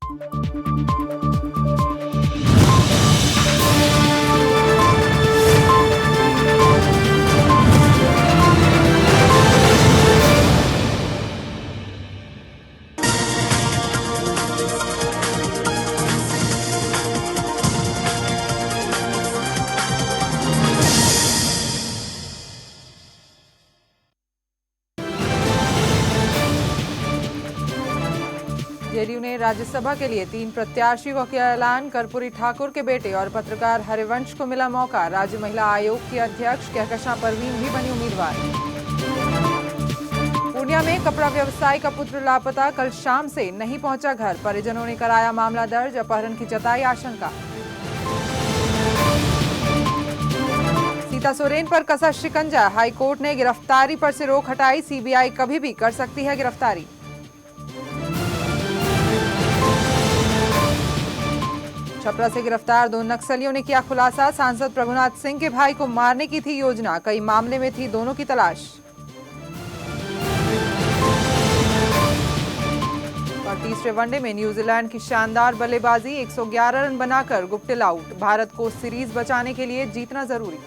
JDU ने राज्यसभा के लिए 3 प्रत्याशियों का किया ऐलान। कर्पूरी ठाकुर के बेटे और पत्रकार हरिवंश को मिला मौका। राज्य महिला आयोग की अध्यक्ष कहकशां परवीन भी बनी उम्मीदवार। पूर्णिया में कपड़ा व्यवसायी का पुत्र लापता, कल शाम से नहीं पहुंचा घर। परिजनों ने कराया मामला दर्ज, अपहरण की जताई आशंका। सीता सोरेन पर कसा शिकंजा, हाईकोर्ट ने गिरफ्तारी पर से रोक हटाई। सीबीआई कभी भी कर सकती है गिरफ्तारी। छपरा से गिरफ्तार 2 नक्सलियों ने किया खुलासा। सांसद प्रभुनाथ सिंह के भाई को मारने की थी योजना, कई मामले में थी दोनों की तलाश। और तीसरे वनडे में न्यूजीलैंड की शानदार बल्लेबाजी, 111 रन बनाकर गुप्टिल आउट। भारत को सीरीज बचाने के लिए जीतना जरूरी।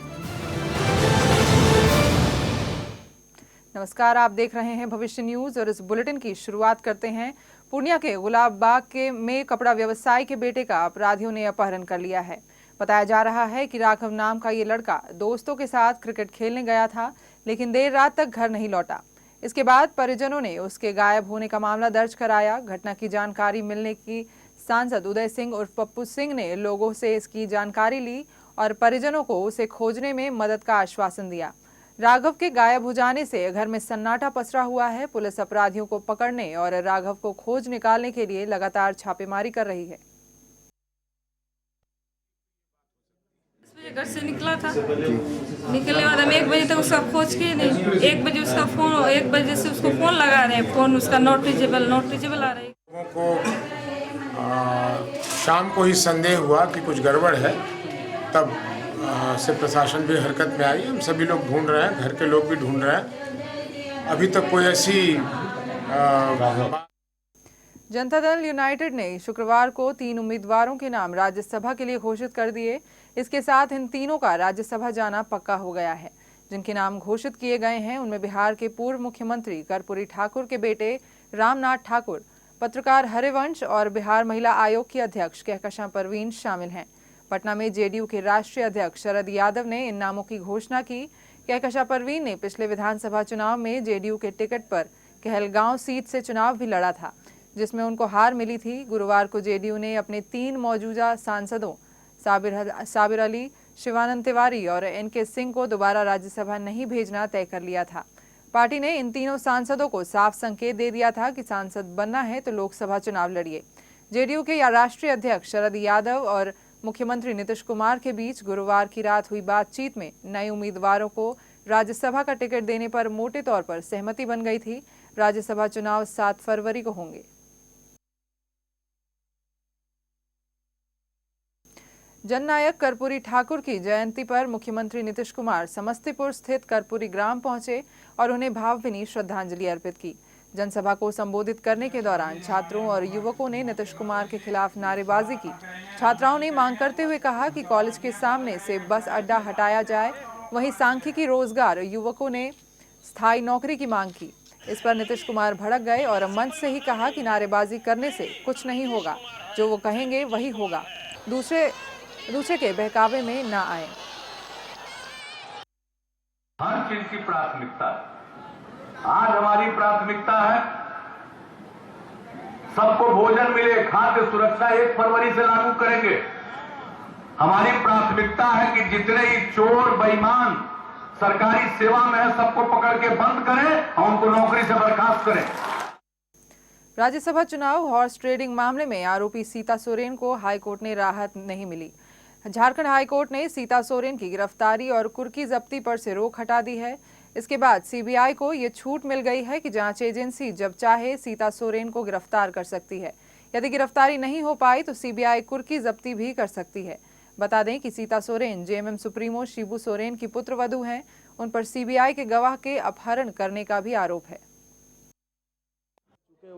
नमस्कार, आप देख रहे हैं भविष्य न्यूज और इस बुलेटिन की शुरुआत करते हैं। पूर्णिया के गुलाब बाग में कपड़ा व्यवसायी के बेटे का अपराधियों ने अपहरण कर लिया है। बताया जा रहा है कि राघव नाम का ये लड़का दोस्तों के साथ क्रिकेट खेलने गया था, लेकिन देर रात तक घर नहीं लौटा। इसके बाद परिजनों ने उसके गायब होने का मामला दर्ज कराया। घटना की जानकारी मिलने की सांसद उदय सिंह उर्फ पप्पू सिंह ने लोगों से इसकी जानकारी ली और परिजनों को उसे खोजने में मदद का आश्वासन दिया। राघव के गायब हो जाने से घर में सन्नाटा पसरा हुआ है। पुलिस अपराधियों को पकड़ने और राघव को खोज निकालने के लिए लगातार छापेमारी कर रही है। घर से निकला था, निकलने के बाद हम 1 बजे तक उसका खोज किए नहीं। 1 बजे उसका फोन, 1 बजे से उसको फोन लगा रहे हैं, फोन उसका नॉट रीचेबल आ रही है। लोगों को शाम को ही संदेह हुआ कि कुछ गड़बड़ है, तब से प्रशासन भी हरकत में आई। हम सभी लोग ढूंढ रहे हैं, घर के लोग भी ढूंढ रहे हैं। अभी तक कोई ऐसी जनता दल यूनाइटेड ने शुक्रवार को 3 उम्मीदवारों के नाम राज्यसभा के लिए घोषित कर दिए। इसके साथ इन तीनों का राज्यसभा जाना पक्का हो गया है। जिनके नाम घोषित किए गए हैं उनमें बिहार के पूर्व मुख्यमंत्री कर्पूरी ठाकुर के बेटे रामनाथ ठाकुर, पत्रकार हरिवंश और बिहार महिला आयोग की अध्यक्ष कहकशां परवीन शामिल हैं। पटना में जेडीयू के राष्ट्रीय अध्यक्ष शरद यादव ने इन नामों की घोषणा की। कहकशां परवीन ने पिछले विधानसभा चुनाव में जेडीयू के टिकट पर कहलगांव सीट से चुनाव भी लड़ा था, जिसमें उनको हार मिली थी। गुरुवार को जेडीयू ने अपने 3 मौजूदा सांसदों साबिर अली, शिवानंद तिवारी और एनके सिंह को दोबारा राज्यसभा नहीं भेजना तय कर लिया था। पार्टी ने इन तीनों सांसदों को साफ संकेत दे दिया था कि सांसद बनना है तो लोकसभा चुनाव लड़िए। जेडीयू के राष्ट्रीय अध्यक्ष शरद यादव और मुख्यमंत्री नीतीश कुमार के बीच गुरुवार की रात हुई बातचीत में नए उम्मीदवारों को राज्यसभा का टिकट देने पर मोटे तौर पर सहमति बन गई थी। राज्यसभा चुनाव 7 फरवरी को होंगे। जननायक कर्पूरी ठाकुर की जयंती पर मुख्यमंत्री नीतीश कुमार समस्तीपुर स्थित कर्पूरी ग्राम पहुंचे और उन्हें भावभीनी श्रद्धांजलि अर्पित की। जनसभा को संबोधित करने के दौरान छात्रों और युवकों ने नीतीश कुमार के खिलाफ नारेबाजी की। छात्राओं ने मांग करते हुए कहा कि कॉलेज के सामने से बस अड्डा हटाया जाए। वहीं सांख्यिकी, रोजगार, युवकों ने स्थायी नौकरी की मांग की। इस पर नीतीश कुमार भड़क गए और मंच से ही कहा कि नारेबाजी करने से कुछ नहीं होगा, जो वो कहेंगे वही होगा, दूसरे के बहकावे में ना आए। हर चीज की प्राथमिकता है। आज हमारी प्राथमिकता है सबको भोजन मिले, खाद्य सुरक्षा 1 फरवरी से लागू करेंगे। हमारी प्राथमिकता है कि जितने ही चोर बेईमान सरकारी सेवा में है सबको पकड़ के बंद करें और उनको नौकरी से बर्खास्त करें। राज्यसभा चुनाव हॉर्स ट्रेडिंग मामले में आरोपी सीता सोरेन को हाईकोर्ट ने राहत नहीं मिली। झारखंड हाईकोर्ट ने सीता सोरेन की गिरफ्तारी और कुर्की जब्ती पर से रोक हटा दी है। इसके बाद सीबीआई को ये छूट मिल गई है कि जांच एजेंसी जब चाहे सीता सोरेन को गिरफ्तार कर सकती है। यदि गिरफ्तारी नहीं हो पाई तो सीबीआई कुर्की जब्ती भी कर सकती है। बता दें कि सीता सोरेन जेएमएम सुप्रीमो शिबू सोरेन की पुत्रवधू हैं। उन पर सीबीआई के गवाह के अपहरण करने का भी आरोप है।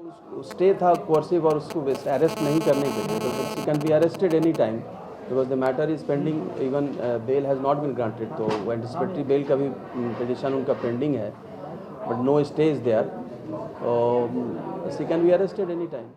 स्टे था कोर्सिव और उसको अरेस्ट नहीं करने के लिए, तो she can be arrested any time because the matter is pending, even bail has not been granted. तो एंटिसिपेटरी बेल का भी पिटिशन उनका पेंडिंग है, but no stay is there, she can be arrested any time.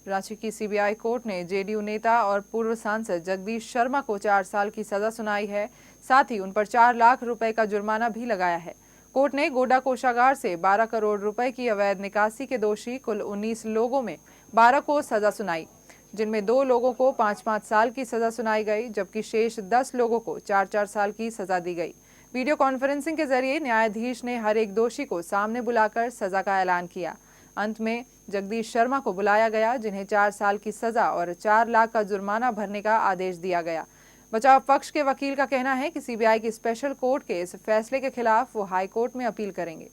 Ranchi की CBI court ने JDU नेता और पूर्व सांसद जगदीश शर्मा को 4 साल की सजा सुनाई है। साथ ही उन पर 4 लाख रुपए का जुर्माना भी लगाया है। कोर्ट ने गोड्डा कोषागार से 12 करोड़ रुपए की अवैध निकासी के दोषी कुल 19 लोगों में 12 को सजा सुनाई, जिनमें 2 लोगों को 5-5 साल की सजा सुनाई गई, जबकि शेष 10 लोगों को 4-4 साल की सजा दी गई। वीडियो कॉन्फ्रेंसिंग के जरिए न्यायाधीश ने हर एक दोषी को सामने बुलाकर सजा का ऐलान किया। अंत में जगदीश शर्मा को बुलाया गया, जिन्हें 4 साल की सजा और 4 लाख का जुर्माना भरने का आदेश दिया गया। बचाव पक्ष के वकील का कहना है कि सीबीआई की स्पेशल कोर्ट के इस फैसले के खिलाफ वो हाई कोर्ट में अपील करेंगे।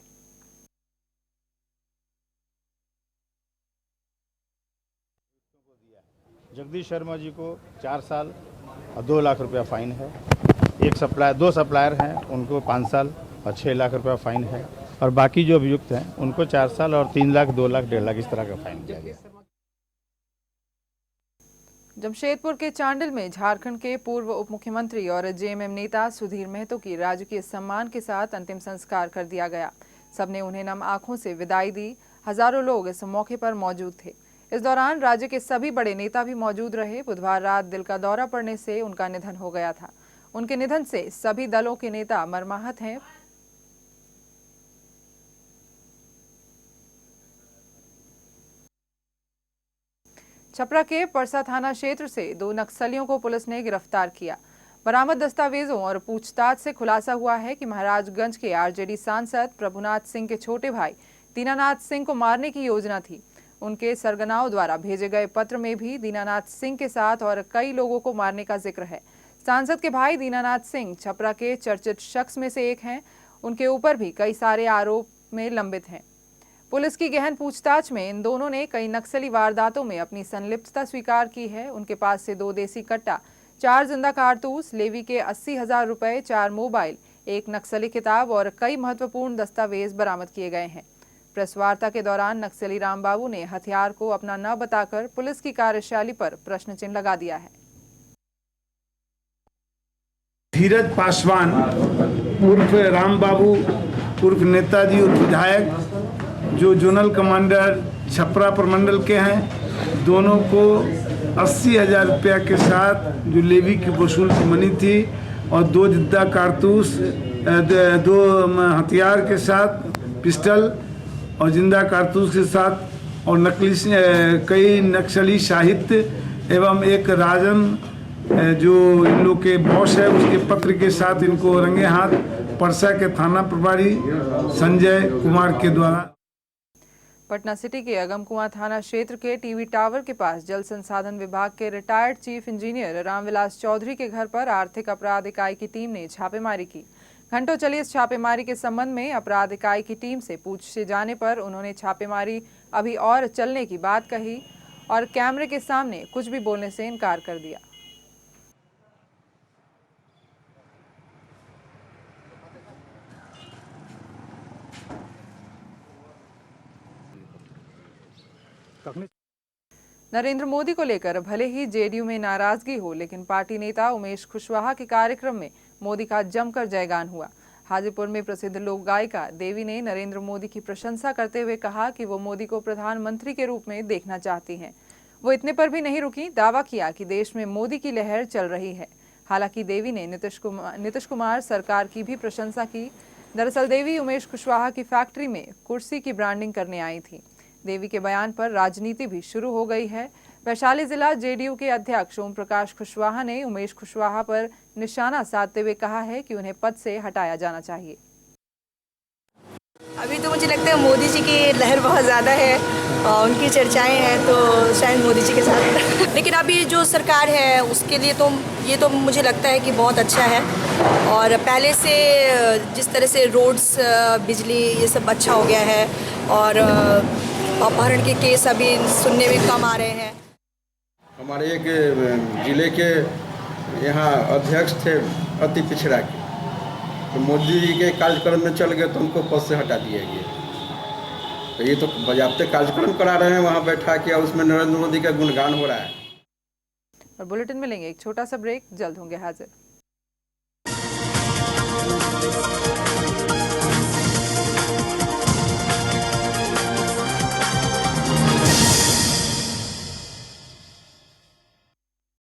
जगदीश शर्मा जी को 4 साल और 2 लाख रुपया फाइन है। 2 सप्लायर हैं, उनको 5 साल और 6 लाख रुपया फाइन है, और बाकी जो अभियुक्त हैं उनको 4 साल और 3 लाख, 2 लाख, 1.5 लाख इस तरह का फाइन किया गया। जमशेदपुर के चांडिल में झारखंड के पूर्व उप मुख्यमंत्री और जेएमएम नेता सुधीर महतो की राजकीय सम्मान के साथ अंतिम संस्कार कर दिया गया। सबने उन्हें नम आंखों से विदाई दी। हजारों लोग इस मौके पर मौजूद थे। इस दौरान राज्य के सभी बड़े नेता भी मौजूद रहे। बुधवार रात दिल का दौरा पड़ने से उनका निधन हो गया था। उनके निधन से सभी दलों के नेता मर्माहत हैं। छपरा के परसा थाना क्षेत्र से 2 नक्सलियों को पुलिस ने गिरफ्तार किया। बरामद दस्तावेजों और पूछताछ से खुलासा हुआ है कि महाराजगंज के आरजेडी सांसद प्रभुनाथ सिंह के छोटे भाई दीनानाथ सिंह को मारने की योजना थी। उनके सरगनाओं द्वारा भेजे गए पत्र में भी दीनानाथ सिंह के साथ और कई लोगों को मारने का जिक्र है। सांसद के भाई दीनानाथ सिंह छपरा के चर्चित शख्स में से एक हैं। उनके ऊपर भी कई सारे आरोप में लंबित हैं। पुलिस की गहन पूछताछ में इन दोनों ने कई नक्सली वारदातों में अपनी संलिप्तता स्वीकार की है। उनके पास से 2 देसी कट्टा, 4 जिंदा कारतूस, लेवी के 80,000 रुपए, 4 मोबाइल, 1 नक्सली किताब और कई महत्वपूर्ण दस्तावेज बरामद किए गए हैं। प्रेस वार्ता के दौरान नक्सली रामबाबू ने हथियार को अपना न बताकर पुलिस की कार्यशैली पर प्रश्न चिन्ह लगा दिया है। धीरज पासवान उर्फ रामबाबू उर्फ नेताजी उर्फ विधायक, जो जोनल कमांडर छपरा प्रमंडल के हैं, दोनों को 80,000 रुपया के साथ जो लेवी की वसूल की मनी थी और 2 जिंदा कारतूस, 2 हथियार के साथ, पिस्टल और जिंदा कारतूस के साथ, और नकली कई नक्सली साहित्य एवं एक राजन जो इन लोग के बॉस है उसके पत्र के साथ इनको रंगे हाथ परसा के थाना प्रभारी संजय कुमार के द्वारा। पटना सिटी के अगमकुआं थाना क्षेत्र के टीवी टावर के पास जल संसाधन विभाग के retired chief engineer Ramvilas Chaudhary के घर पर आर्थिक अपराध इकाई की टीम ने छापेमारी की। घंटों चली इस छापेमारी के संबंध में अपराध इकाई की टीम से पूछे जाने पर उन्होंने छापेमारी अभी और चलने की बात कही और कैमरे के सामने कुछ भी बोलने से इनकार कर दिया। नरेंद्र मोदी को लेकर भले ही जेडीयू में नाराजगी हो, लेकिन पार्टी नेता उमेश कुशवाहा के कार्यक्रम में मोदी का जमकर जयगान हुआ। हाजीपुर में प्रसिद्ध लोक गायिका देवी ने नरेंद्र मोदी की प्रशंसा करते हुए कहा कि वो मोदी को प्रधानमंत्री के रूप में देखना चाहती हैं। वो इतने पर भी नहीं रुकी, दावा किया कि देश में मोदी की लहर चल रही है। हालांकि देवी ने नीतीश कुमार सरकार की भी प्रशंसा की। दरअसल देवी उमेश कुशवाहा की फैक्ट्री में कुर्सी की ब्रांडिंग करने आई थी। देवी के बयान पर राजनीति भी शुरू हो गई है। वैशाली जिला जेडीयू के अध्यक्ष ओम प्रकाश कुशवाहा ने उमेश कुशवाहा पर निशाना साधते हुए कहा है कि उन्हें पद से हटाया जाना चाहिए। अभी तो मुझे लगता है मोदी जी की लहर बहुत ज़्यादा है और उनकी चर्चाएं हैं तो शायद मोदी जी के साथ लेकिन अभी जो सरकार है उसके लिए तो ये तो मुझे लगता है कि बहुत अच्छा है। और पहले से जिस तरह से रोड्स, बिजली, ये सब अच्छा हो गया है और अपहरण के केस अभी सुनने में कम आ रहे हैं। हमारे एक जिले के यहाँ अध्यक्ष थे अति पिछड़ा के, तो मोदी जी के कार्यक्रम में चल गए तो उनको पद से हटा दिया गया। तो ये तो बजाबते कार्यक्रम करा रहे हैं वहाँ बैठा के, और उसमें नरेंद्र मोदी का गुणगान हो रहा है। और बुलेटिन में लेंगे एक छोटा सा ब्रेक, जल्द होंगे हाजिर।